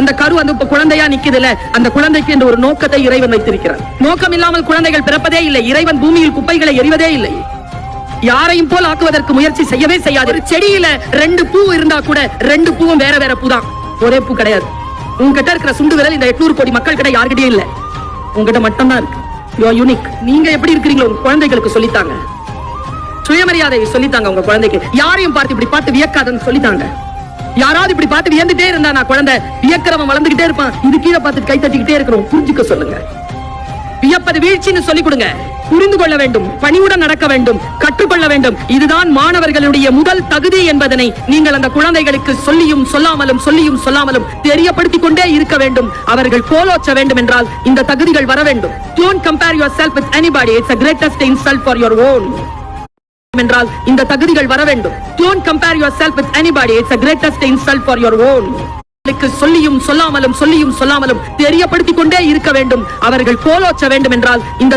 அந்த கரு அந்த குழந்தையா நிக்குதுல, அந்த குழந்தைக்கு என்று ஒரு நோக்கத்தை இறைவன் வைத்திருக்கிறார். நோக்கம் இல்லாமல் குழந்தைகள் பிறப்பதே இல்லை. இறைவன் பூமியில் குப்பைகளை எறிவதே இல்லை. யாரையும் போல் ஆக்குவதற்கு முயற்சி செய்யவே செய்யாது. ஒரு செடியில 2 பூ இருந்தா கூட 2 பூவும் வேற வேற பூ தான், ஒரே பூ கிடையாது. உங்ககிட்ட இருக்கிற சுண்டு விரல் இந்த 800 கோடி மக்கள் கிட்ட யார்கிட்டயும் இல்ல, உங்ககிட்ட மட்டும்தான் இருக்கு. You are unique. நீங்க எப்படி இருக்கிறீங்களோ உங்க குழந்தைகளுக்கு சொல்லித்தாங்க. சுயமரியாதையை சொல்லித்தாங்க உங்க குழந்தைக்கு. யாரையும் பார்த்து இப்படி பார்த்து வியக்காதன்னு சொல்லித்தாங்க. யாராவது இப்படி பார்த்து வியந்துட்டே இருந்தா நான் குழந்தை வியக்கிறவன் வளர்ந்துகிட்டே இருப்பான். இது கீழே பார்த்து கை தட்டிக்கிட்டே இருக்கிறோம். புரிஞ்சுக்க சொல்லுங்க. வியப்பது வீழ்ச்சின்னு சொல்லிக் கொடுங்க. புரிந்து கொள்ள வேண்டும், பணிவுடன் நடக்க வேண்டும், கற்றுக்கொள்ள வேண்டும். இதுதான் மாணவர்களுடைய முதல் தகுதி என்பதனை நீங்கள் அந்த குழந்தைகளுக்கு சொல்லியும் சொல்லாமலும் தெரியப்படுத்திக் கொண்டே இருக்க வேண்டும். அவர்கள் கோலோச்ச வேண்டும் என்றால் இந்த தகுதிகள் வர வேண்டும். Don't compare yourself with anybody. It's the greatest insult for your own. என்றால் இந்த தகுதிகள் வர வேண்டும். Don't compare yourself with anybody. It's the greatest insult for your own. சொல்லியும் சொல்லாமலும் தெரியப்படுத்திக் கொண்டே இருக்க வேண்டும். அவர்கள் கோலோச்ச வேண்டும் என்றால் இந்த